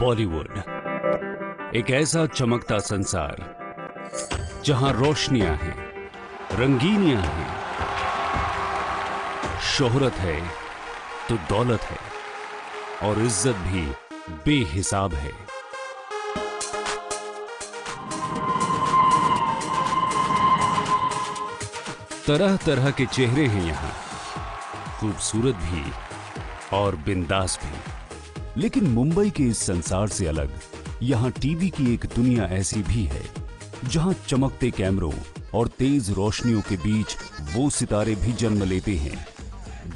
बॉलीवुड एक ऐसा चमकता संसार जहां रोशनियां हैं, रंगीनियां हैं, शोहरत है तो दौलत है और इज्जत भी बेहिसाब है। तरह तरह के चेहरे हैं यहां, खूबसूरत भी और बिंदास भी। लेकिन मुंबई के इस संसार से अलग यहां टीवी की एक दुनिया ऐसी भी है जहां चमकते कैमरों और तेज रोशनियों के बीच वो सितारे भी जन्म लेते हैं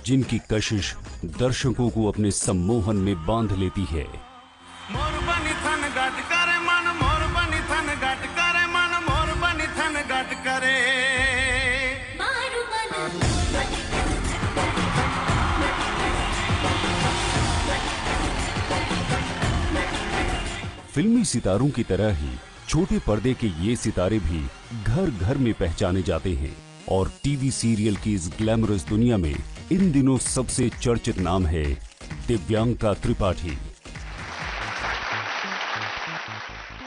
जिनकी कशिश दर्शकों को अपने सम्मोहन में बांध लेती है। फिल्मी सितारों की तरह ही छोटे पर्दे के ये सितारे भी घर घर में पहचाने जाते हैं और टीवी सीरियल की इस ग्लैमरस दुनिया में इन दिनों सबसे चर्चित नाम है दिव्यांका त्रिपाठी।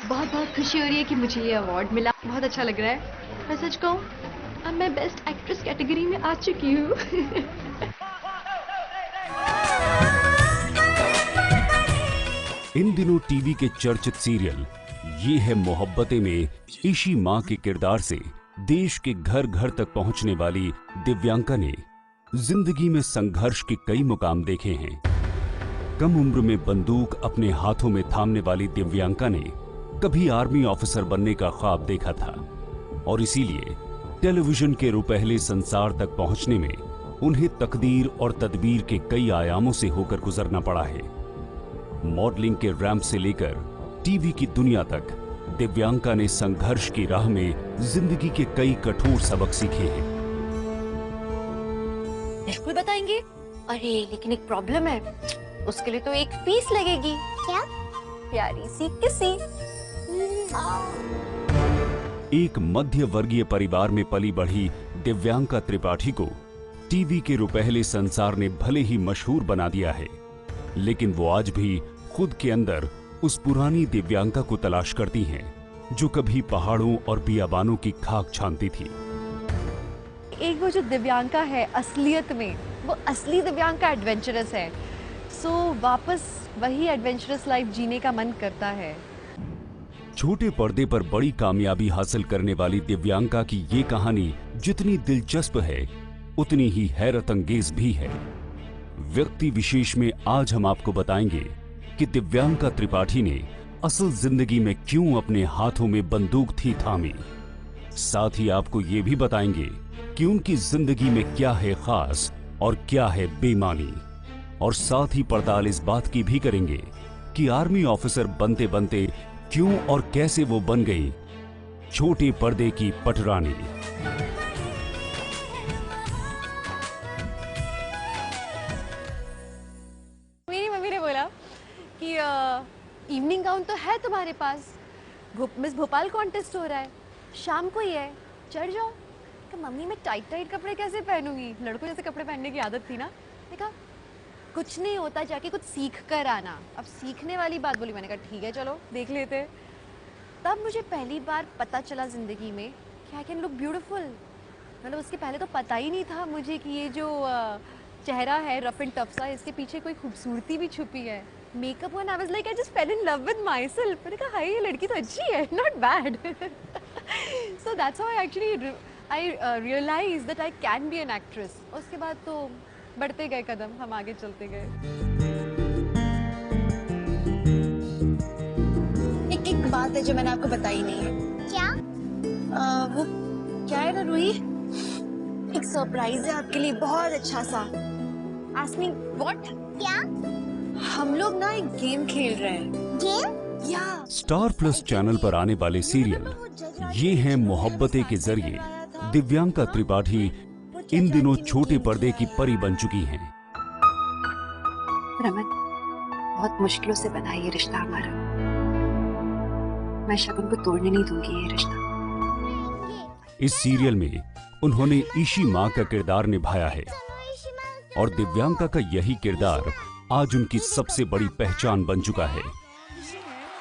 बहुत बहुत खुशी हो रही है कि मुझे ये अवार्ड मिला, बहुत अच्छा लग रहा है। मैं सच कहूँ, अब मैं बेस्ट एक्ट्रेस कैटेगरी में आ चुकी हूँ। इन दिनों टीवी के चर्चित सीरियल ये है मोहब्बतें में ईशी मां के किरदार से देश के घर घर तक पहुंचने वाली दिव्यांका ने जिंदगी में संघर्ष के कई मुकाम देखे हैं। कम उम्र में बंदूक अपने हाथों में थामने वाली दिव्यांका ने कभी आर्मी ऑफिसर बनने का ख्वाब देखा था और इसीलिए टेलीविजन के रुपहले संसार तक पहुंचने में उन्हें तकदीर और तदबीर के कई आयामों से होकर गुजरना पड़ा है। मॉडलिंग के रैंप से लेकर टीवी की दुनिया तक दिव्यांका ने संघर्ष की राह में जिंदगी के कई कठोर सबक सीखे हैं। बिल्कुल बताएंगे। अरे लेकिन एक प्रॉब्लम है, उसके लिए तो एक फीस लगेगी। क्या? प्यारी सी किसी। एक मध्य वर्गीय परिवार में पली बढ़ी दिव्यांका त्रिपाठी को टीवी के रुपहले संसार ने भले ही मशहूर बना दिया है, लेकिन वो आज भी खुद के अंदर उस पुरानी दिव्यांका को तलाश करती हैं जो कभी पहाड़ों और बियाबानों की खाक छानती थी। एक वो जो दिव्यांका है असलियत में, वो असली दिव्यांका एडवेंचरस है। सो वापस वही एडवेंचरस लाइफ जीने का मन करता है। छोटे पर्दे पर बड़ी कामयाबी हासिल करने वाली दिव्यांका की ये कहानी जितनी दिलचस्प है उतनी ही हैरत अंगेज भी है। व्यक्ति विशेष में आज हम आपको बताएंगे कि दिव्यांका त्रिपाठी ने असल जिंदगी में क्यों अपने हाथों में बंदूक थी थामी। साथ ही आपको ये भी बताएंगे कि उनकी जिंदगी में क्या है खास और क्या है बेमानी। और साथ ही पड़ताल इस बात की भी करेंगे कि आर्मी ऑफिसर बनते बनते क्यों और कैसे वो बन गई छोटे पर्दे की पटरानी। कि इवनिंग गाउन तो है तुम्हारे पास, मिस भोपाल कॉन्टेस्ट हो रहा है, शाम को ही है, चढ़ जाओ। तो मम्मी मैं टाइट टाइट कपड़े कैसे पहनूंगी, लड़कों जैसे कपड़े पहनने की आदत थी ना। देखा कुछ नहीं होता, जाके कुछ सीख कर आना। अब सीखने वाली बात बोली, मैंने कहा ठीक है चलो देख लेते। तब मुझे पहली बार पता चला जिंदगी में कि आई कैन लुक ब्यूटीफुल। मतलब उसके पहले तो पता ही नहीं था मुझे कि ये जो चेहरा है रफ एंड टफ सा, इसके पीछे कोई खूबसूरती भी छुपी है। Makeup one, I was like I just fell in love with myself. मैंने कहा हाय ये लड़की तो अच्छी है, not bad. So that's how I actually I realise that I can be an actress. उसके बाद तो बढ़ते गए कदम, हम आगे चलते गए। एक बात है जो मैंने आपको बताई नहीं है। क्या? वो क्या है ना रूही, एक सरप्राइज है आपके लिए, बहुत अच्छा सा। Ask me what? क्या? हम लोग ना एक गेम खेल रहे हैं। गेम? या स्टार प्लस चैनल पर आने वाले सीरियल ये हैं मोहब्बतें के जरिए दिव्यांका त्रिपाठी इन दिनों छोटे पर्दे की परी बन चुकी हैं। रमन, बहुत मुश्किलों से बना ये रिश्ता हमारा। मैं शगुन को तोड़ने नहीं दूंगी ये रिश्ता। इस सीरियल में उन्होंने ईशी मां का किरदार निभाया है और दिव्यांका का यही किरदार आज उनकी सबसे बड़ी पहचान बन चुका है।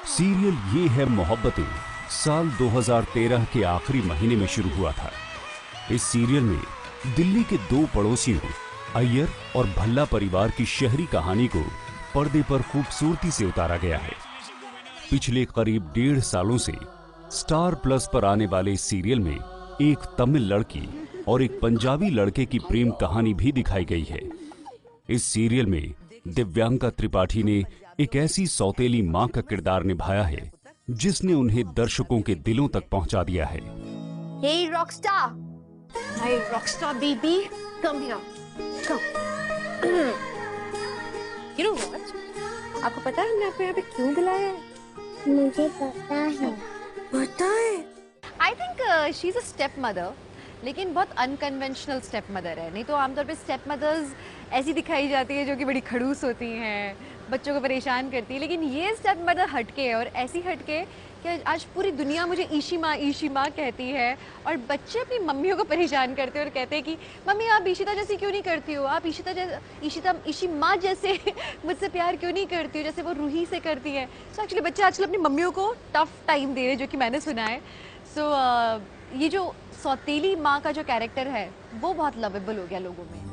सीरियल ये है मोहब्बतें साल 2013 के आखिरी महीने में शुरू हुआ था। इस सीरियल में दिल्ली के दो पड़ोसियों अय्यर और भल्ला परिवार की शहरी कहानी को पर्दे पर खूबसूरती से उतारा गया है। पिछले करीब 1.5 सालों से स्टार प्लस पर आने वाले इस सीरियल में एक तमिल लड़की और एक पंजाबी लड़के की प्रेम कहानी भी दिखाई गई है। इस सीरियल में दिव्यांका त्रिपाठी ने एक ऐसी सौतेली मां का किरदार निभाया है जिसने उन्हें दर्शकों के दिलों तक पहुंचा दिया है। Hey Rockstar, hi Rockstar baby, come here, come. You know what? आपको पता है हमने आपको यहाँ पे क्यों बुलाया है? मुझे पता है। पता है? I think she's a stepmother, लेकिन बहुत अनकन्वेंशनल स्टेप मदर है। नहीं तो आमतौर पे स्टेप मदर्स ऐसी दिखाई जाती है जो कि बड़ी खड़ूस होती हैं, बच्चों को परेशान करती है, लेकिन ये स्टेप मदर हटके है और ऐसी हटके कि आज पूरी दुनिया मुझे ईशी माँ कहती है और बच्चे अपनी मम्मियों को परेशान करते हैं और कहते हैं कि मम्मी आप ईशिता जैसी क्यों नहीं करती हो, आप ईशी माँ जैसे मुझसे प्यार क्यों नहीं करती हो जैसे वो रूही से करती है। सो एक्चुअली बच्चे आजकल अपनी मम्मियों को टफ टाइम दे रहे हैं, जो कि मैंने सुना है। सो ये जो सौतेली माँ का जो कैरेक्टर है वो बहुत लवेबल हो गया लोगों में।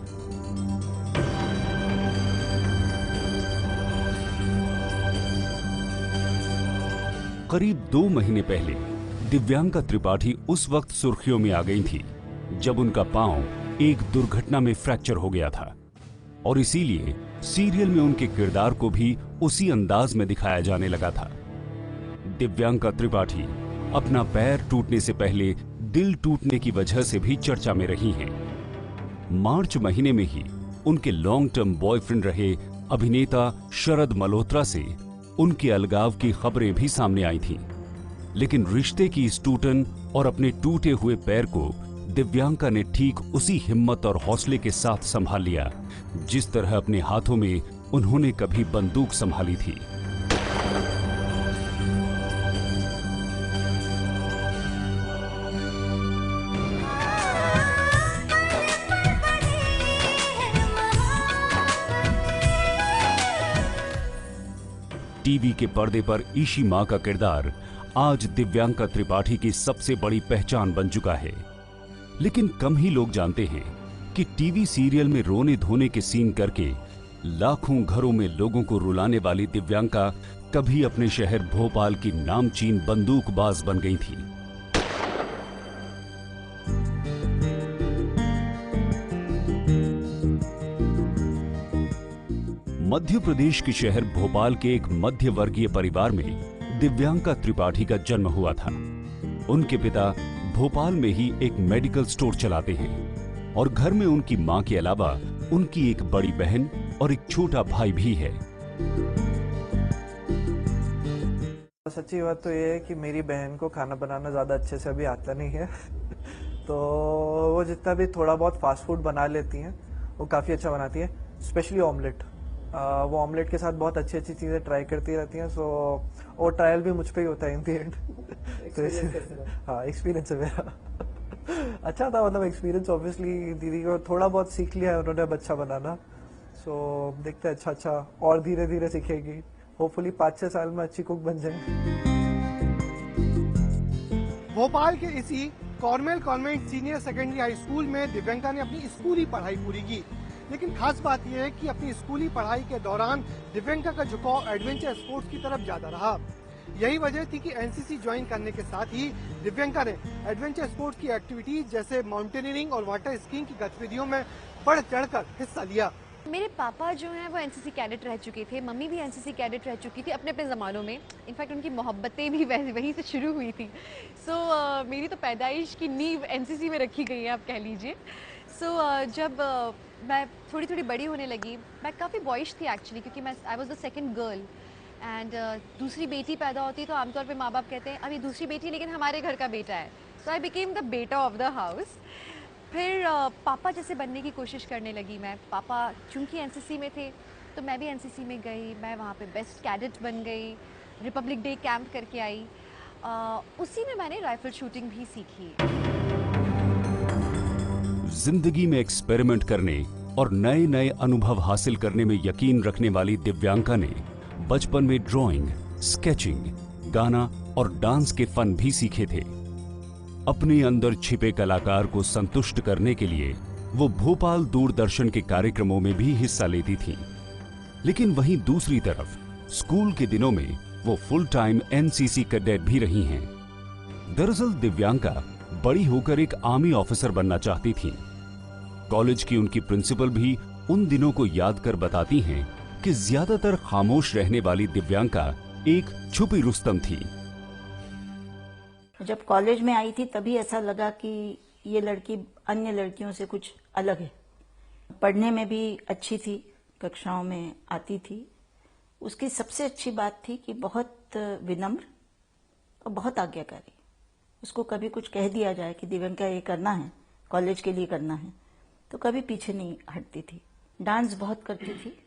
करीब 2 महीने पहले दिव्यांका त्रिपाठी उस वक्त सुर्खियों में आ गई थी जब उनका पांव एक दुर्घटना में फ्रैक्चर हो गया था और इसीलिए सीरियल में उनके किरदार को भी उसी अंदाज में दिखाया जाने लगा था। दिव्यांका त्रिपाठी अपना पैर टूटने से पहले दिल टूटने की वजह से भी चर्चा में रही हैं। मार्च महीने में ही उनके लॉन्ग टर्म बॉयफ्रेंड रहे अभिनेता शरद मल्होत्रा से उनके अलगाव की खबरें भी सामने आई थीं। लेकिन रिश्ते की इस टूटन और अपने टूटे हुए पैर को दिव्यांका ने ठीक उसी हिम्मत और हौसले के साथ संभाल लिया जिस तरह अपने हाथों में उन्होंने कभी बंदूक संभाली थी। टीवी के पर्दे पर ईशी मां का किरदार आज दिव्यांका त्रिपाठी की सबसे बड़ी पहचान बन चुका है। लेकिन कम ही लोग जानते हैं कि टीवी सीरियल में रोने धोने के सीन करके लाखों घरों में लोगों को रुलाने वाली दिव्यांका कभी अपने शहर भोपाल की नामचीन बंदूकबाज बन गई थी। मध्य प्रदेश के शहर भोपाल के एक मध्य वर्गीय परिवार में दिव्यांका त्रिपाठी का जन्म हुआ था। उनके पिता भोपाल में ही एक मेडिकल स्टोर चलाते हैं और घर में उनकी मां के अलावा उनकी एक बड़ी बहन और एक छोटा भाई भी है। सच्ची बात तो ये है कि मेरी बहन को खाना बनाना ज्यादा अच्छे से अभी आता नहीं है तो वो जितना भी थोड़ा बहुत फास्ट फूड बना लेती हैं वो काफी अच्छा बनाती है, स्पेशली ऑमलेट। वो ऑमलेट के साथ बहुत अच्छी अच्छी चीजें ट्राई करती रहती हैं। सो वो ट्रायल भी मुझ पे ही होता है इन दी एंड। हाँ, एक्सपीरियंस है मेरा अच्छा था, मतलब एक्सपीरियंस ऑब्वियसली दीदी को थोड़ा बहुत सीख लिया है उन्होंने अब अच्छा बनाना। सो देखते हैं अच्छा और धीरे धीरे सीखेगी, होपफुली 5-6 साल में अच्छी कुक बन जाए। भोपाल के इसी Carmel convent senior secondary high school में दिव्यांका ने अपनी स्कूली पढ़ाई पूरी की। लेकिन खास बात यह है कि अपनी स्कूली पढ़ाई के दौरान दिव्यांका का झुकाव एडवेंचर स्पोर्ट्स की तरफ ज्यादा रहा। यही वजह थी कि एनसीसी ज्वाइन करने के साथ ही दिव्यांका ने एडवेंचर स्पोर्ट्स की एक्टिविटीज जैसे माउंटेनियरिंग और वाटर स्कीइंग की गतिविधियों में बढ़ चढ़कर हिस्सा लिया। मेरे पापा जो हैं वो एनसीसी कैडेट रह चुके थे, मम्मी भी एनसीसी कैडेट रह चुकी थी अपने अपने ज़मानों में। इनफैक्ट उनकी मोहब्बतें भी वहीं से शुरू हुई थी। सो मेरी तो पैदाइश की नींव एनसीसी में रखी गई है, आप कह लीजिए। सो जब मैं थोड़ी थोड़ी बड़ी होने लगी, मैं काफ़ी बॉयश थी एक्चुअली, क्योंकि I was the second girl and दूसरी बेटी पैदा होती तो आमतौर पे माँ बाप कहते हैं अभी दूसरी बेटी लेकिन हमारे घर का बेटा है। सो आई बिकेम द बेटा ऑफ द हाउस। फिर पापा जैसे बनने की कोशिश करने लगी मैं। पापा चूँकि एनसीसी में थे तो मैं भी एनसीसी में गई, मैं वहाँ पे बेस्ट कैडेट बन गई, रिपब्लिक डे कैंप करके आई। उसी में मैंने राइफल शूटिंग भी सीखी। जिंदगी में एक्सपेरिमेंट करने और नए नए अनुभव हासिल करने में यकीन रखने वाली दिव्यांका ने बचपन में ड्राइंग, स्केचिंग, गाना और डांस के फन भी सीखे थे। अपने अंदर छिपे कलाकार को संतुष्ट करने के लिए वो भोपाल दूरदर्शन के कार्यक्रमों में भी हिस्सा लेती थीं। लेकिन वहीं दूसरी तरफ स्कूल के दिनों में वो फुल टाइम एनसीसी कैडेट भी रही हैं। दरअसल दिव्यांका बड़ी होकर एक आर्मी ऑफिसर बनना चाहती थीं। कॉलेज की उनकी प्रिंसिपल भी उन दिनों को याद कर बताती हैं कि ज्यादातर खामोश रहने वाली दिव्यांका एक छुपी रुस्तम थी। जब कॉलेज में आई थी तभी ऐसा लगा कि ये लड़की अन्य लड़कियों से कुछ अलग है। पढ़ने में भी अच्छी थी, कक्षाओं में आती थी। उसकी सबसे अच्छी बात थी कि बहुत विनम्र और बहुत आज्ञाकारी। उसको कभी कुछ कह दिया जाए कि दिव्यांका ये करना है, कॉलेज के लिए करना है, तो कभी पीछे नहीं हटती थी। डांस बहुत करती थी,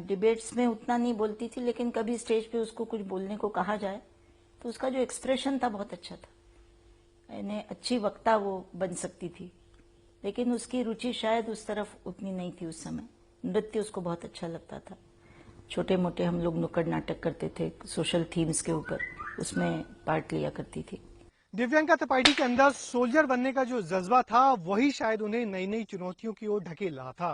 डिबेट्स में उतना नहीं बोलती थी, लेकिन कभी स्टेज पे उसको कुछ बोलने को कहा जाए तो उसका जो एक्सप्रेशन था बहुत अच्छा था। यानी अच्छी वक्ता वो बन सकती थी, लेकिन उसकी रुचि शायद उस तरफ उतनी नहीं थी उस समय। नृत्य उसको बहुत अच्छा लगता था। छोटे मोटे हम लोग नुक्कड़ नाटक करते थे सोशल थीम्स के ऊपर, उसमें पार्ट लिया करती थी। दिव्यांका त्रिपाठी के अंदर सोल्जर बनने का जो जज्बा था वही शायद उन्हें नई नई चुनौतियों की ओर ढकेल रहा था।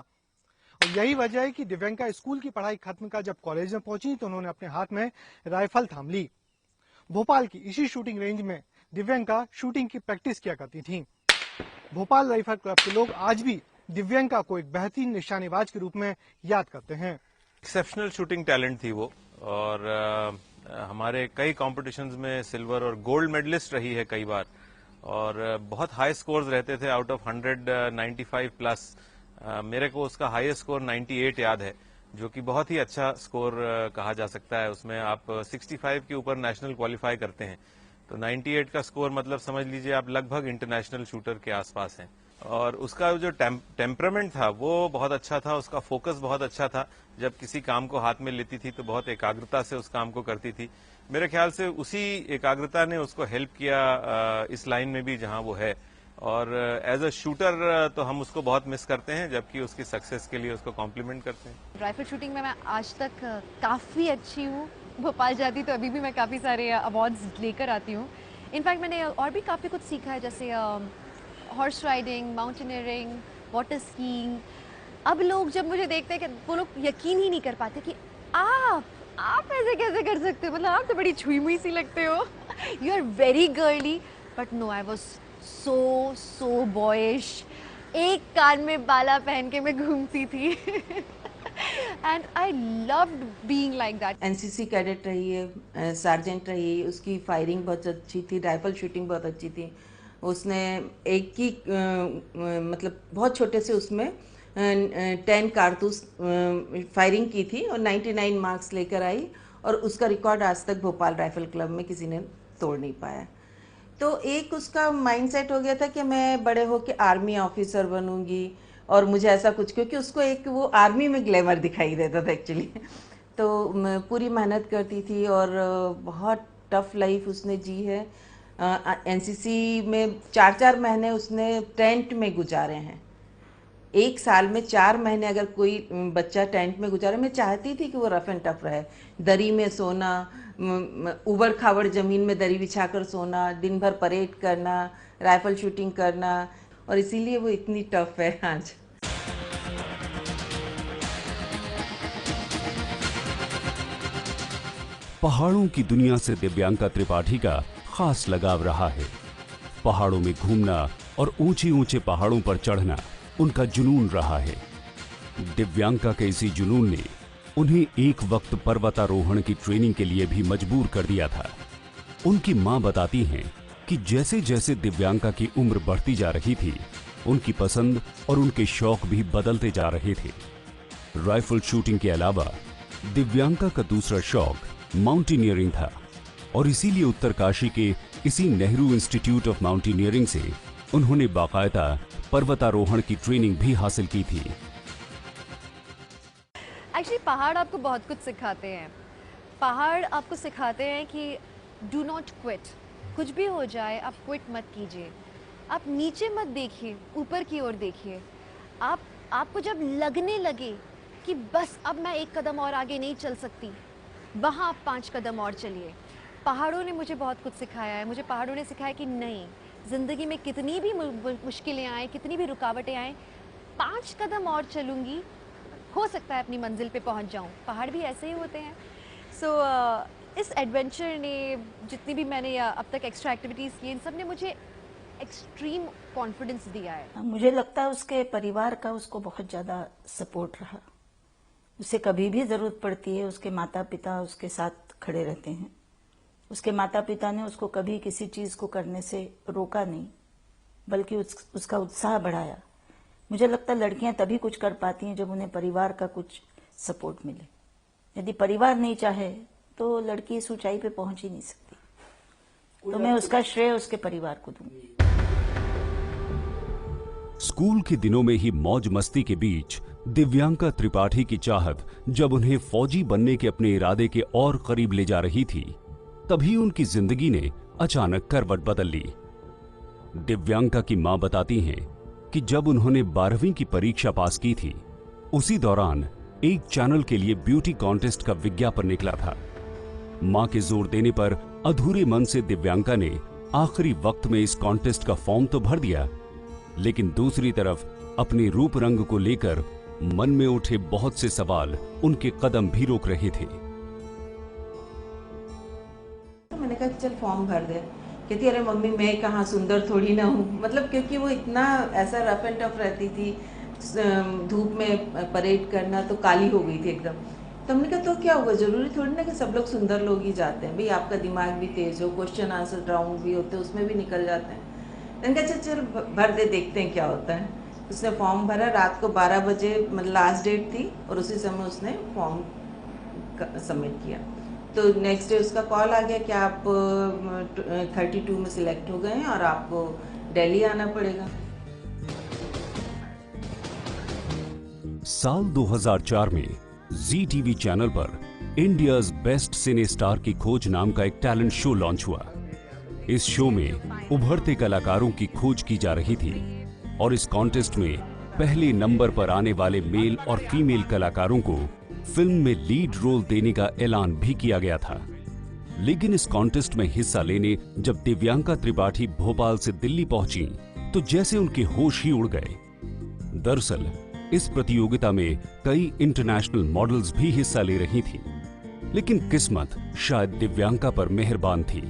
और यही वजह है कि दिव्यांका स्कूल की पढ़ाई खत्म कर जब कॉलेज में पहुंची तो उन्होंने अपने हाथ में राइफल थाम ली। भोपाल की इसी शूटिंग रेंज में दिव्यांका शूटिंग की प्रैक्टिस किया करती थीं। भोपाल राइफल क्लब के लोग आज भी दिव्यांका को एक बेहतरीन निशानेबाज के रूप में याद करते हैं। एक्सेप्शनल शूटिंग टैलेंट थी वो, और हमारे कई कॉम्पिटिशन्स में सिल्वर और गोल्ड मेडलिस्ट रही है कई बार, और बहुत हाई स्कोर्स रहते थे। Out of 100 95 plus. मेरे को उसका हाईएस्ट स्कोर 98 याद है, जो कि बहुत ही अच्छा स्कोर कहा जा सकता है। उसमें आप 65 के ऊपर नेशनल क्वालिफाई करते हैं, तो 98 का स्कोर मतलब समझ लीजिए आप लगभग इंटरनेशनल शूटर के आसपास हैं। और उसका जो टेम्परामेंट था वो बहुत अच्छा था, उसका फोकस बहुत अच्छा था। जब किसी काम को हाथ में लेती थी तो बहुत एकाग्रता से उस काम को करती थी। मेरे ख्याल से उसी एकाग्रता ने उसको हेल्प किया इस लाइन में भी जहां वो है। और एज अ शूटर तो हम उसको बहुत मिस करते हैं, जबकि उसकी सक्सेस के लिए उसको कॉम्प्लीमेंट करते हैं। राइफल शूटिंग में मैं आज तक काफ़ी अच्छी हूँ। भोपाल जाती तो अभी भी मैं काफ़ी सारे अवार्ड्स लेकर आती हूँ। इनफैक्ट मैंने और भी काफ़ी कुछ सीखा है, जैसे horse riding, mountaineering, water skiing. अब लोग जब मुझे देखते हैं कि वो लोग यकीन ही नहीं कर पाते कि आप ऐसे कैसे कर सकते हो, मतलब आप तो बड़ी छुई मुई सी लगते हो। You are very girly, but no, I was so boyish. एक कान में बाला पहन के मैं घूमती थी। And I loved being like that. NCC cadet रही है, सार्जेंट रही है, उसकी फायरिंग बहुत अच्छी थी, राइफल शूटिंग बहुत अच्छी थी। उसने एक ही मतलब बहुत छोटे से उसमें 10 कारतूस फायरिंग की थी और 99 मार्क्स लेकर आई, और उसका रिकॉर्ड आज तक भोपाल राइफल क्लब में किसी ने तोड़ नहीं पाया। तो एक उसका माइंडसेट हो गया था कि मैं बड़े होकर आर्मी ऑफिसर बनूंगी, और मुझे ऐसा कुछ, क्योंकि उसको एक वो आर्मी में ग्लैमर दिखाई देता था एक्चुअली। तो पूरी मेहनत करती थी और बहुत टफ लाइफ उसने जी है। एनसीसी में 4-4 महीने उसने टेंट में गुजारे हैं। एक साल में 4 महीने अगर कोई बच्चा टेंट में गुजारे, मैं चाहती थी कि वो रफ एंड टफ रहे। दरी में सोना, उबड़ खाबड़ जमीन में दरी बिछाकर सोना, दिन भर परेड करना, राइफल शूटिंग करना, और इसीलिए वो इतनी टफ है आज। पहाड़ों की दुनिया से दिव्यांका त्रिपाठी का खास लगाव रहा है। पहाड़ों में घूमना और ऊंचे ऊंचे पहाड़ों पर चढ़ना उनका जुनून रहा है। दिव्यांका के इसी जुनून ने उन्हें एक वक्त पर्वतारोहण की ट्रेनिंग के लिए भी मजबूर कर दिया था। उनकी मां बताती हैं कि जैसे जैसे दिव्यांका की उम्र बढ़ती जा रही थी, उनकी पसंद और उनके शौक भी बदलते जा रहे थे। राइफल शूटिंग के अलावा दिव्यांका का दूसरा शौक माउंटेनियरिंग था, और इसीलिए उत्तरकाशी के इसी नेहरू इंस्टीट्यूट ऑफ माउंटेनियरिंग से उन्होंने बाकायदा पर्वतारोहण की ट्रेनिंग भी हासिल की थी। एक्चुअली पहाड़ आपको बहुत कुछ सिखाते हैं। पहाड़ आपको सिखाते हैं कि डू नॉट क्विट। कुछ भी हो जाए आप क्विट मत कीजिए। आप नीचे मत देखिए, ऊपर की ओर देखिए। आपको जब लगने लगे कि बस अब मैं एक कदम और आगे नहीं चल सकती, वहाँ आप 5 कदम और चलिए। पहाड़ों ने मुझे बहुत कुछ सिखाया है। मुझे पहाड़ों ने सिखाया कि नहीं, ज़िंदगी में कितनी भी मुश्किलें आए, कितनी भी रुकावटें आए, 5 कदम और चलूँगी, हो सकता है अपनी मंजिल पे पहुँच जाऊँ। पहाड़ भी ऐसे ही होते हैं। सो इस एडवेंचर ने, जितनी भी मैंने अब तक एक्स्ट्रा एक्टिविटीज़ की, इन सब ने मुझे एक्सट्रीम कॉन्फिडेंस दिया है। मुझे लगता है उसके परिवार का उसको बहुत ज़्यादा सपोर्ट रहा। उसे कभी भी ज़रूरत पड़ती है, उसके माता पिता उसके साथ खड़े रहते हैं। उसके माता पिता ने उसको कभी किसी चीज़ को करने से रोका नहीं, बल्कि उसका उत्साह बढ़ाया। मुझे लगता है लड़कियां तभी कुछ कर पाती हैं जब उन्हें परिवार का कुछ सपोर्ट मिले। यदि परिवार नहीं चाहे तो लड़की इस ऊंचाई पे पहुंच ही नहीं सकती। तो मैं उसका श्रेय उसके परिवार को दूंगी। स्कूल के दिनों में ही मौज मस्ती के बीच दिव्यांका त्रिपाठी की चाहत जब उन्हें फौजी बनने के अपने इरादे के और करीब ले जा रही थी, तभी उनकी जिंदगी ने अचानक करवट बदल ली। दिव्यांका की मां बताती हैं कि जब उन्होंने 12वीं की परीक्षा पास की थी, उसी दौरान एक चैनल के लिए ब्यूटी कॉन्टेस्ट का विज्ञापन निकला था। मां के जोर देने पर अधूरे मन से दिव्यांका ने आखिरी वक्त में इस कॉन्टेस्ट का फॉर्म तो भर दिया, लेकिन दूसरी तरफ अपने रूप रंग को लेकर मन में उठे बहुत से सवाल उनके कदम भी रोक रहे थे। तो मैंने कहा चल फॉर्म भर दे। कहती अरे मम्मी मैं कहाँ, सुंदर थोड़ी ना हूँ। मतलब क्योंकि वो इतना ऐसा रफ एंड टफ रहती थी, धूप में परेड करना, तो काली हो गई थी एकदम। तो हमने कहा तो क्या होगा, जरूरी थोड़ी ना कि सब लोग सुंदर लोग ही जाते हैं, भाई आपका दिमाग भी तेज हो, क्वेश्चन आंसर राउंड भी होते हैं, उसमें भी निकल जाते हैं। मैंने कहा चल भर दे, देखते हैं क्या होता है। उसने फॉर्म भरा, रात को 12 बजे मतलब लास्ट डेट थी, और उसी समय उसने फॉर्म सबमिट किया। तो नेक्स्ट डे उसका कॉल आ गया कि आप 32 में सिलेक्ट हो गए हैं और आपको दिल्ली आना पड़ेगा। साल 2004 में जी टीवी चैनल पर इंडियाज बेस्ट सिने स्टार की खोज नाम का एक टैलेंट शो लॉन्च हुआ। इस शो में उभरते कलाकारों की खोज की जा रही थी और इस कॉन्टेस्ट में पहले नंबर पर आने वाले मेल और फीमेल कलाकारों को फिल्म में लीड रोल देने का ऐलान भी किया गया था। लेकिन इस कॉन्टेस्ट में हिस्सा लेने जब दिव्यांका त्रिपाठी भोपाल से दिल्ली पहुंची तो जैसे उनके होश ही उड़ गए। दरअसल इस प्रतियोगिता में कई इंटरनेशनल मॉडल्स भी हिस्सा ले रही थीं, लेकिन किस्मत शायद दिव्यांका पर मेहरबान थी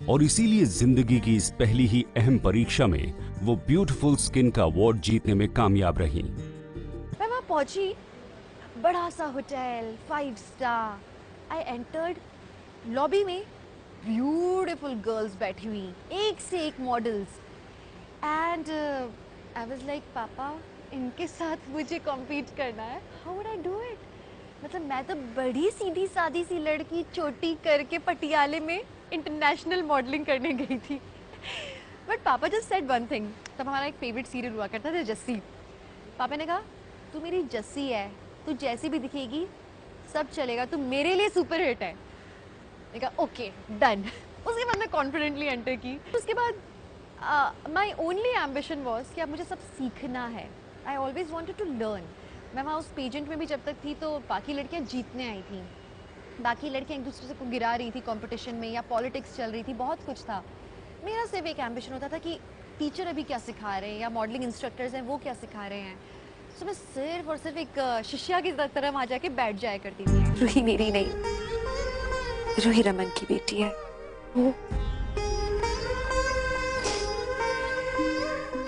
और इसीलिए जिंदगी की इस पहली ही अहम परीक्षा में वो ब्यूटीफुल स्किन का अवार्ड जीतने में कामयाब रही। मैं वहां पहुंची, बड़ा सा hotel, 5 star. I entered, lobby में ब्यूटीफुल गर्ल्स बैठी हुई, एक से एक models, and I was like पापा इनके साथ मुझे कॉम्पीट करना है, how would I do it. मतलब मैं तो बड़ी सीधी सादी सी लड़की, चोटी करके पटियाले में इंटरनेशनल मॉडलिंग करने गई थी। बट पापा जस्ट सेड वन थिंग। तब हमारा एक फेवरेट सीरियल हुआ करता था, जस्सी। पापा ने कहा तू मेरी जस्सी है, तू जैसी भी दिखेगी सब चलेगा, तू मेरे लिए सुपर हिट है। मैंने कहा ओके डन। उसके बाद मैं कॉन्फिडेंटली एंटर की। उसके बाद माई ओनली एम्बिशन वॉज कि अब मुझे सब सीखना है। I always wanted to learn. मैं वहाँ उस पेजेंट में भी जब तक थी तो बाकी लड़कियाँ जीतने आई थी, बाकी लड़कियाँ एक दूसरे को गिरा रही थी कंपटीशन में, या पॉलिटिक्स चल रही थी, बहुत कुछ था। मेरा सिर्फ एक एम्बिशन होता था कि टीचर अभी क्या सिखा रहे हैं या मॉडलिंग इंस्ट्रक्टर्स हैं वो क्या सिखा रहे हैं। तो मैं सिर्फ और सिर्फ एक शिष्या की तरह वहाँ जाके बैठ जाया करती थी। रूही मेरी नहीं, रूही रमन की बेटी है।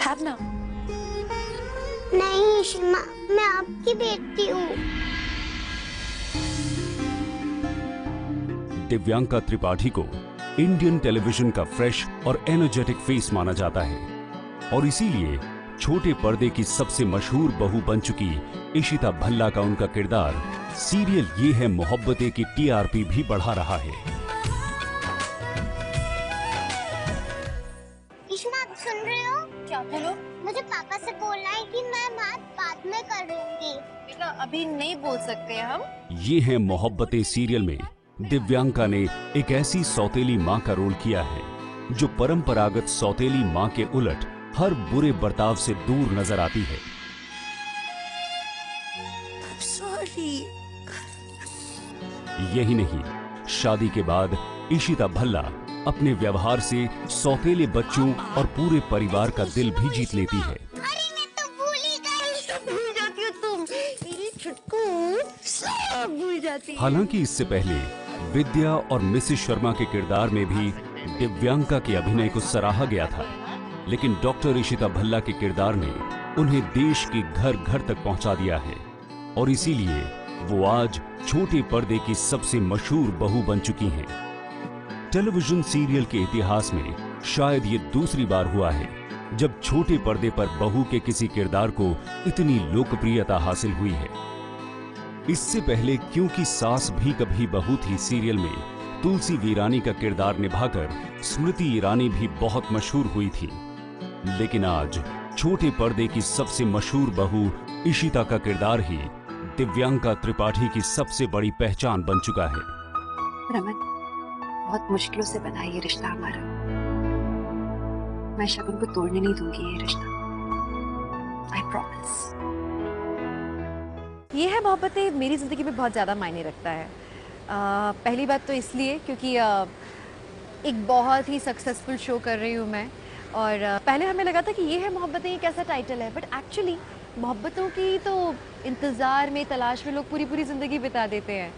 हैव ना। नहीं शिमा, मैं आपकी बेटी हूँ। दिव्यांका त्रिपाठी को इंडियन टेलीविजन का फ्रेश और एनर्जेटिक फेस माना जाता है और इसीलिए छोटे पर्दे की सबसे मशहूर बहू बन चुकी इशिता भल्ला का उनका किरदार सीरियल ये है मोहब्बतें की टीआरपी भी बढ़ा रहा है। इश्मा आप सुन रहे हो? क्या बोलो? मुझे पापा से बोलना है कि मैं बात बाद में कर लूंगी। बेटा अभी नहीं बोल सकते हम। ये है मोहब्बतें सीरियल में दिव्यांका ने एक ऐसी सौतेली मां का रोल किया है जो परंपरागत सौतेली मां के उलट हर बुरे बर्ताव से दूर नजर आती है। सॉरी। यही नहीं, शादी के बाद इशिता भल्ला अपने व्यवहार से सौतेले बच्चों और पूरे परिवार का दिल भी जीत लेती है। अरे मैं तो भूल ही गई। भूल जाती हो तुम, मेरी छुटकू सब भूल जाती है। हालांकि इससे पहले विद्या और मिसेस शर्मा के किरदार में भी दिव्यांका के अभिनय को सराहा गया था, लेकिन डॉक्टर इशिता भल्ला के किरदार ने उन्हें देश के घर घर तक पहुंचा दिया है और इसीलिए वो आज छोटे पर्दे की सबसे मशहूर बहू बन चुकी हैं। टेलीविजन सीरियल के इतिहास में शायद ये दूसरी बार हुआ है जब छोटे पर्दे पर बहू के किसी किरदार को इतनी लोकप्रियता हासिल हुई है। इससे पहले क्योंकि सास भी कभी बहू थी सीरियल में तुलसी वीरानी का किरदार निभाकर स्मृति ईरानी भी बहुत मशहूर हुई थी, लेकिन आज छोटे पर्दे की सबसे मशहूर बहू इशिता का किरदार ही दिव्यांका त्रिपाठी की सबसे बड़ी पहचान बन चुका है। रमन, बहुत मुश्किलों से बना ये रिश्ता हमारा। मैं शगुन को तोड़ने नहीं दूंगी ये रिश्ता। I promise. ये है मोहब्बतें मेरी ज़िंदगी में बहुत ज़्यादा मायने रखता है। पहली बात तो इसलिए क्योंकि एक बहुत ही सक्सेसफुल शो कर रही हूँ मैं, और पहले हमें लगा था कि ये है मोहब्बतें, ये कैसा टाइटल है, बट एक्चुअली मोहब्बतों की तो इंतज़ार में, तलाश में लोग पूरी पूरी ज़िंदगी बिता देते हैं।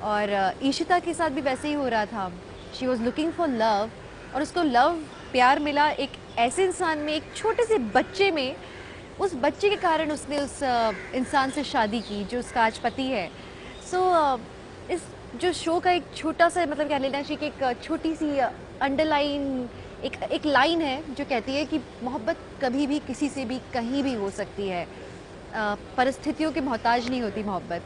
और इशिता के साथ भी वैसे ही हो रहा था। She was looking for love, और उसको लव, प्यार मिला एक ऐसे इंसान में, एक छोटे से बच्चे में। उस बच्चे के कारण उसने उस इंसान से शादी की जो उसका आज पति है। इस जो शो का एक छोटा सा मतलब क्या लेना चाहिए कि एक छोटी सी अंडरलाइन एक लाइन है जो कहती है कि मोहब्बत कभी भी किसी से भी कहीं भी हो सकती है, परिस्थितियों के मोहताज नहीं होती मोहब्बत।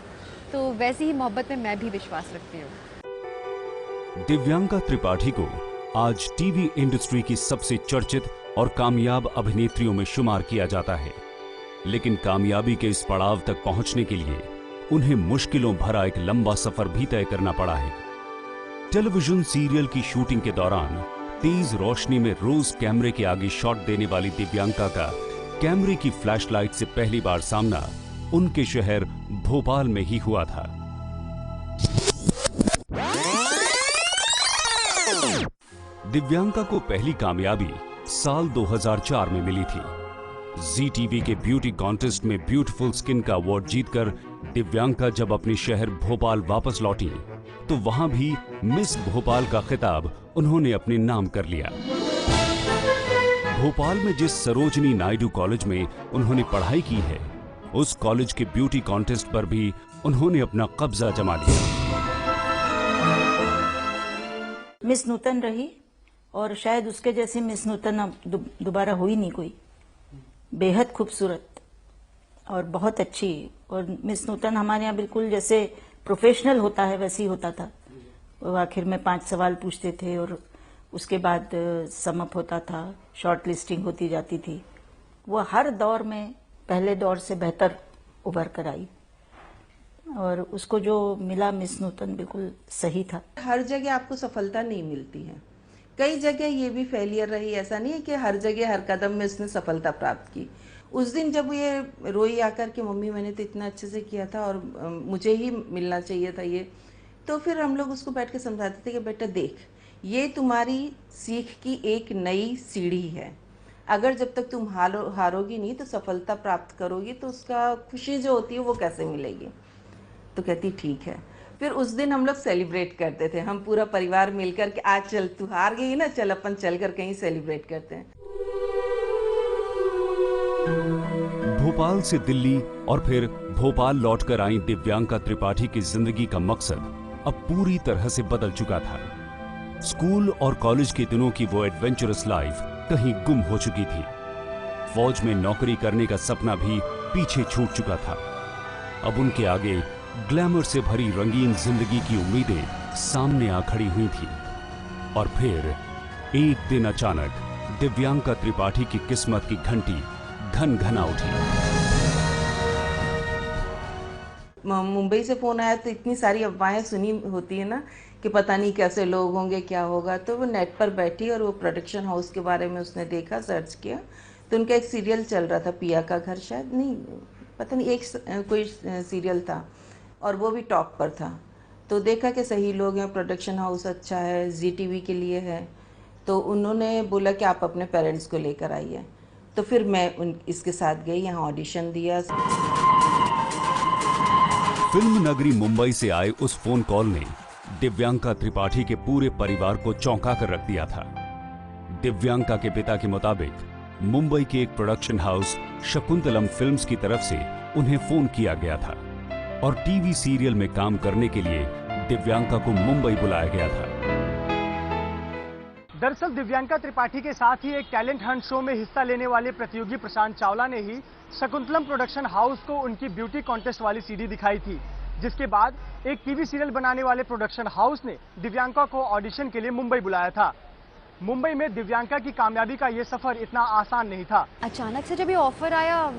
तो वैसे ही मोहब्बत में मैं भी विश्वास रखती हूँ। दिव्यांका त्रिपाठी को आज टीवी इंडस्ट्री की सबसे चर्चित और कामयाब अभिनेत्रियों में शुमार किया जाता है, लेकिन कामयाबी के इस पड़ाव तक पहुंचने के लिए उन्हें मुश्किलों भरा एक लंबा सफर भी तय करना पड़ा है। टेलीविजन सीरियल की शूटिंग के दौरान तेज रोशनी में रोज कैमरे के आगे शॉट देने वाली दिव्यांका का कैमरे की फ्लैशलाइट से पहली बार सामना उनके शहर भोपाल में ही हुआ था। दिव्यांका को पहली कामयाबी साल 2004 में मिली थी। जी टीवी के ब्यूटी कॉन्टेस्ट में ब्यूटीफुल स्किन का अवार्ड जीतकर दिव्यांका जब अपने शहर भोपाल वापस लौटी तो वहां भी मिस भोपाल का खिताब उन्होंने अपने नाम कर लिया। भोपाल में जिस सरोजनी नायडू कॉलेज में उन्होंने पढ़ाई की है, उस कॉलेज के ब्यूटी कॉन्टेस्ट पर भी उन्होंने अपना कब्जा जमा लिया। मिस नूतन रही, और शायद उसके जैसी मिस नूतन अब दोबारा हुई नहीं कोई। बेहद खूबसूरत और बहुत अच्छी। और मिस नूतन हमारे यहाँ बिल्कुल जैसे प्रोफेशनल होता है वैसे ही होता था। वो आखिर में 5 सवाल पूछते थे और उसके बाद समअप होता था, शॉर्ट लिस्टिंग होती जाती थी। वो हर दौर में पहले दौर से बेहतर उभर कर आई, और उसको जो मिला मिस नूतन बिल्कुल सही था। हर जगह आपको सफलता नहीं मिलती है, कई जगह ये भी फेलियर रही। ऐसा नहीं है कि हर जगह हर कदम में उसने सफलता प्राप्त की। उस दिन जब ये रोई आकर कि मम्मी मैंने तो इतना अच्छे से किया था और मुझे ही मिलना चाहिए था ये, तो फिर हम लोग उसको बैठ के समझाते थे कि बेटा देख, ये तुम्हारी सीख की एक नई सीढ़ी है। अगर जब तक तुम हारोगी नहीं तो सफलता प्राप्त करोगी तो उसका खुशी जो होती है वो कैसे मिलेगी। तो कहती ठीक है। फिर उस दिन हम लोग सेलिब्रेट करते थे, हम पूरा परिवार मिलकर के आज चल तू हार गई ना, चल अपन चल कर कहीं सेलिब्रेट करते हैं। भोपाल से दिल्ली और फिर भोपाल लौटकर आई दिव्यांका त्रिपाठी की जिंदगी का मकसद अब पूरी तरह से बदल चुका था। स्कूल और कॉलेज के दिनों की वो एडवेंचरस लाइफ कहीं गुम हो चुकी थी। फौज में नौकरी करने का सपना भी पीछे छूट चुका था। अब उनके आगे ग्लैमर से भरी रंगीन जिंदगी की उम्मीदें सामने आ खड़ी हुई थी। और फिर एक दिन अचानक दिव्यांका त्रिपाठी की किस्मत की घंटी घन घना उठी। मुंबई से फोन आया तो इतनी सारी अफवाहें सुनी होती है ना कि पता नहीं कैसे लोग होंगे, क्या होगा। तो वो नेट पर बैठी और वो प्रोडक्शन हाउस के बारे में उसने देखा, सर्च किया, तो उनका एक सीरियल चल रहा था, पिया का घर, शायद नहीं पता नहीं, एक कोई सीरियल था और वो भी टॉप पर था। तो देखा कि सही लोग हैं, प्रोडक्शन हाउस अच्छा है, जी टीवी के लिए है, तो उन्होंने बोला कि आप अपने पेरेंट्स को लेकर आइए। तो फिर मैं इसके साथ गई, यहाँ ऑडिशन दिया। फिल्म नगरी मुंबई से आए उस फोन कॉल ने दिव्यांका त्रिपाठी के पूरे परिवार को चौंका कर रख दिया था। दिव्यांका के पिता के मुताबिक मुंबई के एक प्रोडक्शन हाउस शकुंतलम फिल्म्स की तरफ से उन्हें फोन किया गया था और टीवी सीरियल में काम करने के लिए दिव्यांका को मुंबई बुलाया गया था। दरअसल दिव्यांका त्रिपाठी के साथ ही एक टैलेंट हंट शो में हिस्सा लेने वाले प्रतियोगी प्रशांत चावला ने ही शकुंतलम प्रोडक्शन हाउस को उनकी ब्यूटी कॉन्टेस्ट वाली सीडी दिखाई थी, जिसके बाद एक टीवी सीरियल बनाने वाले प्रोडक्शन हाउस ने दिव्यांका को ऑडिशन के लिए मुंबई बुलाया था। मुंबई में दिव्यांका की कामयाबी का ये सफर इतना आसान नहीं था। अचानक से जब ये ऑफर आया,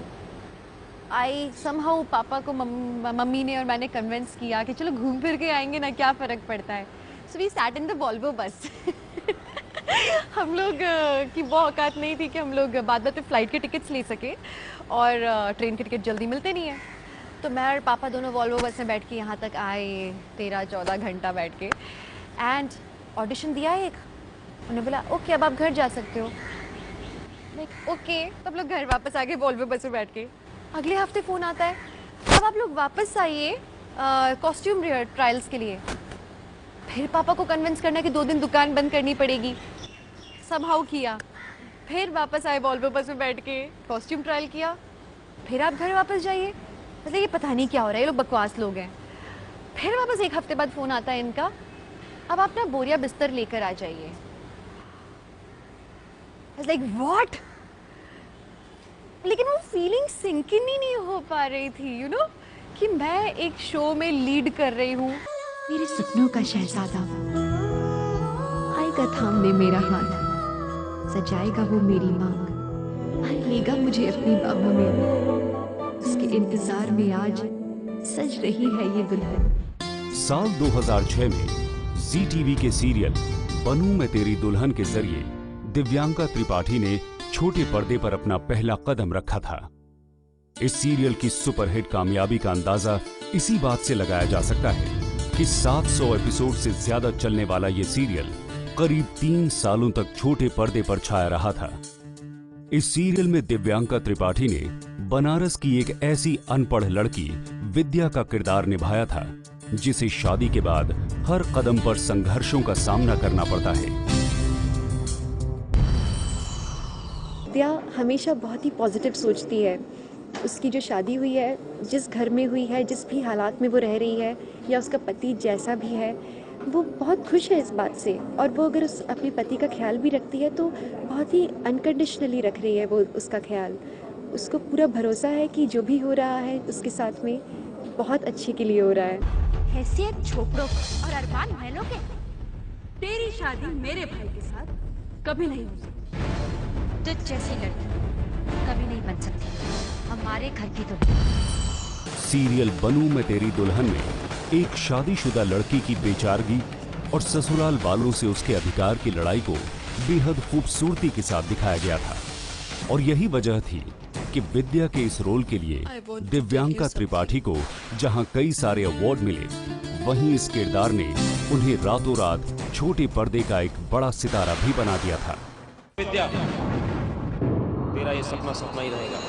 आई समहाउ पापा को मम्मी ने और मैंने कन्विंस किया कि चलो घूम फिर के आएंगे ना, क्या फर्क पड़ता है। So we sat in the Volvo bus. हम लोग की वो औकात नहीं थी कि हम लोग बाद में फ्लाइट के टिकट्स ले सके और ट्रेन के टिकट जल्दी मिलते नहीं है। तो मैं और पापा दोनों वॉल्वो बस में बैठ के यहाँ तक आए, 13-14 घंटा बैठ के, एंड ऑडिशन दिया एक। उन्होंने बोला ओके अब आप घर जा सकते हो। लाइक ओके, तब लोग घर वापस आ गए वॉल्वो बस में बैठ के। अगले हफ्ते फ़ोन आता है, अब आप लोग वापस आइए कॉस्ट्यूम ट्रायल्स के लिए। फिर पापा को कन्विंस करना कि 2 दिन दुकान बंद करनी पड़ेगी, समहाउ किया। फिर वापस आए वॉल्वो बस में बैठ के, कॉस्ट्यूम ट्रायल किया। फिर आप घर वापस जाइए। मतलब ये पता नहीं क्या हो रहा है, ये लोग बकवास लोग हैं। फिर वापस 1 हफ्ते बाद फ़ोन आता है इनका, अब आप ना बोरिया बिस्तर लेकर आ जाइए। Like what? लेकिन वो फीलिंग सिंक इन ही नहीं हो पा रही थी, यू नो, कि मैं एक शो में लीड कर रही हूँ। मेरे सपनों का शहजादा आएगा थामने मेरा हाथ, सजाएगा वो मेरी मांग, लेगा मुझे अपनी बाहों में, उसके इंतजार में आज सज रही है ये दुल्हन। साल 2006 में जी टीवी के सीरियल बनूं मैं तेरी दुल्हन के जरिए दिव्यांका त्रिपाठी ने छोटे पर्दे पर अपना पहला कदम रखा था। इस सीरियल की सुपरहिट कामयाबी का अंदाजा इसी बात से लगाया जा सकता है कि 700 एपिसोड से ज्यादा चलने वाला ये सीरियल करीब 3 सालों तक छोटे पर्दे पर छाया रहा था। इस सीरियल में दिव्यांका त्रिपाठी ने बनारस की एक ऐसी अनपढ़ लड़की विद्या का किरदार निभाया था जिसे शादी के बाद हर कदम पर संघर्षों का सामना करना पड़ता है। विद्या हमेशा बहुत ही पॉजिटिव सोचती है। उसकी जो शादी हुई है, जिस घर में हुई है, जिस भी हालात में वो रह रही है, या उसका पति जैसा भी है, वो बहुत खुश है इस बात से। और वो अगर उस अपने पति का ख्याल भी रखती है तो बहुत ही अनकंडीशनली रख रही है वो उसका ख्याल। उसको पूरा भरोसा है कि जो भी हो रहा है उसके साथ में बहुत अच्छे के लिए हो रहा है। हैसियत छोकरों और अरमान महलों के, तेरी शादी मेरे भाई के साथ कभी नहीं हो सकती। तुझ जैसी लड़की कभी नहीं बन सकती हमारे घर की दुल्हन। सीरियल बनूं मैं तेरी दुल्हन में एक शादीशुदा लड़की की बेचारगी और ससुराल वालों से उसके अधिकार की लड़ाई को बेहद खूबसूरती के साथ दिखाया गया था। और यही वजह थी कि विद्या के इस रोल के लिए दिव्यांका त्रिपाठी को जहां कई सारे अवार्ड मिले, वहीं इस किरदार ने उन्हें रातों रात छोटे पर्दे का एक बड़ा सितारा भी बना दिया था। विद्या, तेरा ये सपना सपना ही रहेगा,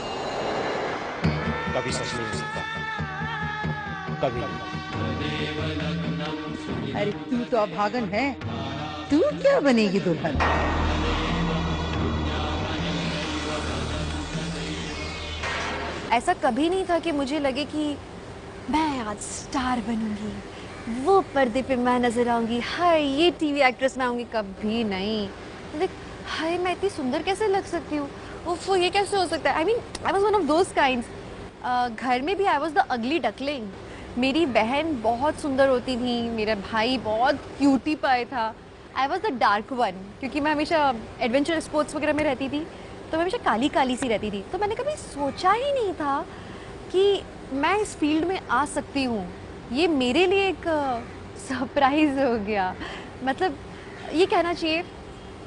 कभी सच नहीं हो सकता, कभी नहीं। अरे तू तो अभागन है, तू क्या बनेगी दुल्हन? ऐसा कभी नहीं था कि मुझे लगे कि मैं आज स्टार बनूंगी, वो पर्दे पे मैं नजर आऊंगी, हाय ये टीवी एक्ट्रेस मैं आऊंगी। कभी नहीं। लाइक हाय मैं इतनी सुंदर कैसे लग सकती हूँ, उफ ये कैसे हो सकता है। I mean I was one of those kinds. घर में भी I was the ugly duckling. मेरी बहन बहुत सुंदर होती थी, मेरा भाई बहुत क्यूटी पाए था। I was the dark one, क्योंकि मैं हमेशा एडवेंचर स्पोर्ट्स वगैरह में रहती थी, तो मैं हमेशा काली काली सी रहती थी। तो मैंने कभी सोचा ही नहीं था कि मैं इस फील्ड में आ सकती हूँ। ये मेरे लिए एक सरप्राइज़ हो गया। मतलब ये कहना चाहिए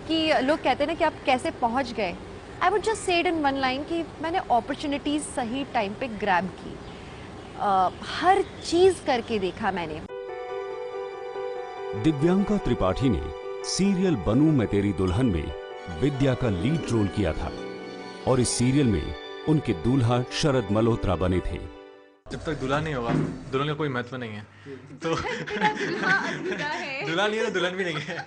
कि लोग कहते हैं ना कि आप कैसे पहुँच गए। I would just say it in one line कि मैंने अपॉर्चुनिटीज़ सही टाइम पे ग्रैब की। हर चीज़ करके देखा मैंने। दिव्यांका त्रिपाठी ने सीरियल बनूं मैं तेरी दुल्हन में विद्या का लीड रोल किया था और इस सीरियल में उनके दूल्हा शरद मल्होत्रा बने थे। जब तक दूल्हा नहीं होगा दुल्हन का कोई महत्व नहीं है, तो दूल्हा नहीं है तो दुल्हन भी नहीं है।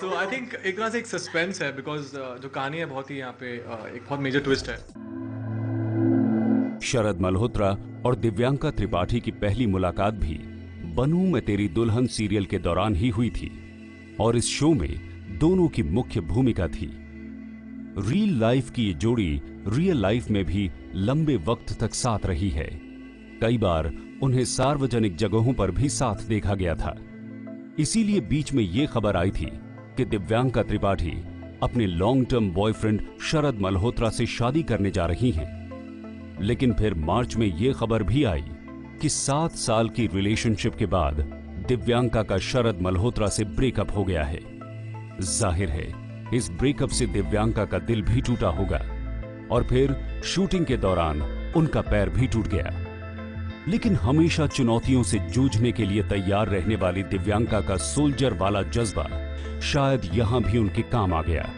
तो आई थिंक एक तरह से एक सस्पेंस है, बिकॉज जो कहानी है बहुत ही यहाँ पे एक बहुत मेजर ट्विस्ट है। शरद मल्होत्रा और दिव्यांका त्रिपाठी की पहली मुलाकात भी बनूं मैं तेरी दुल्हन सीरियल के दौरान ही हुई थी और इस शो में दोनों की मुख्य भूमिका थी। रियल लाइफ की ये जोड़ी रियल लाइफ में भी लंबे वक्त तक साथ रही है। कई बार उन्हें सार्वजनिक जगहों पर भी साथ देखा गया था। इसीलिए बीच में ये खबर आई थी कि दिव्यांका त्रिपाठी अपने लॉन्ग टर्म बॉयफ्रेंड शरद मल्होत्रा से शादी करने जा रही हैं। लेकिन फिर मार्च में ये खबर भी आई कि 7 साल की रिलेशनशिप के बाद दिव्यांका का शरद मल्होत्रा से ब्रेकअप हो गया है। जाहिर है इस ब्रेकअप से दिव्यांका का दिल भी टूटा होगा और फिर शूटिंग के दौरान उनका पैर भी टूट गया। लेकिन हमेशा चुनौतियों से जूझने के लिए तैयार रहने वाली दिव्यांका का सोल्जर वाला जज्बा शायद यहां भी उनके काम आ गया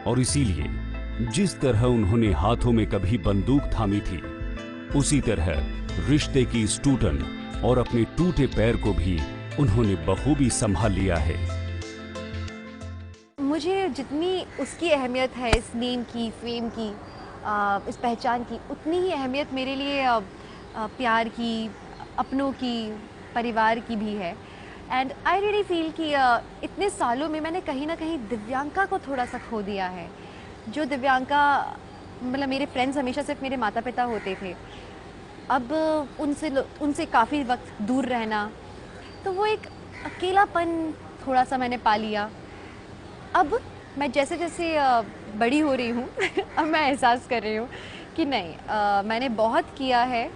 और इसीलिए जिस तरह उन्होंने हाथों में कभी बंदूक थामी थी, उसी तरह रिश्ते की इस टूटन और अपने टूटे पैर को भी उन्होंने बखूबी संभाल लिया है। मुझे जितनी उसकी अहमियत है इस नेम की, फेम की, इस पहचान की, उतनी ही अहमियत मेरे लिए प्यार की, अपनों की, परिवार की भी है। एंड आई रियली फील कि इतने सालों में मैंने कहीं ना कहीं दिव्यांका को थोड़ा सा खो दिया है। जो दिव्यांका, मतलब मेरे फ्रेंड्स हमेशा सिर्फ मेरे माता पिता होते थे, अब उनसे काफ़ी वक्त दूर रहना, तो वो एक अकेलापन थोड़ा सा मैंने पा लिया। अब मैं जैसे जैसे बड़ी हो रही हूँ अब मैं एहसास कर रही हूँ कि नहीं, मैंने बहुत किया है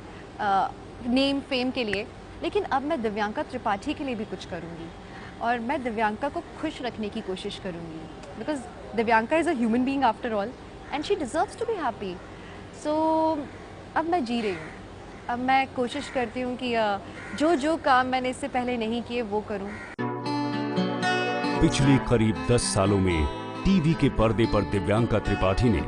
नेम फेम के लिए, लेकिन अब मैं दिव्यांका त्रिपाठी के लिए भी कुछ करूँगी और मैं दिव्यांका को खुश रखने की कोशिश करूँगी, because Divyanka is a human being after all and she deserves to be happy. So अब मैं जी रही हूँ, अब मैं कोशिश करती हूँ कि जो जो काम मैंने इससे पहले नहीं किए वो करूँ। पिछले करीब 10 सालों में टीवी के पर्दे पर दिव्यांका त्रिपाठी ने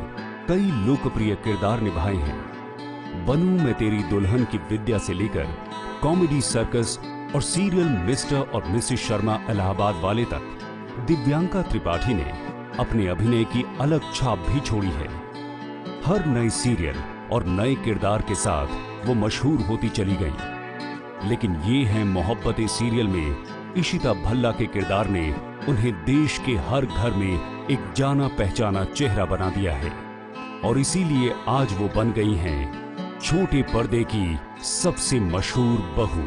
कई लोकप्रिय किरदार निभाए हैं। बनूं मैं तेरी दुल्हन की विद्या से लेकर कॉमेडी सर्कस और सीरियल मिस्टर और मिसेस शर्मा इलाहाबाद वाले तक दिव्यांका त्रिपाठी ने अपने अभिनय की अलग छाप भी छोड़ी है। हर नए सीरियल और नए किरदार के साथ वो मशहूर होती चली गई। लेकिन ये है मोहब्बतें सीरियल में इशिता भल्ला के किरदार ने उन्हें देश के हर घर में एक जाना पहचाना चेहरा बना दिया है और इसीलिए आज वो बन गई हैं छोटे पर्दे की सबसे मशहूर बहू।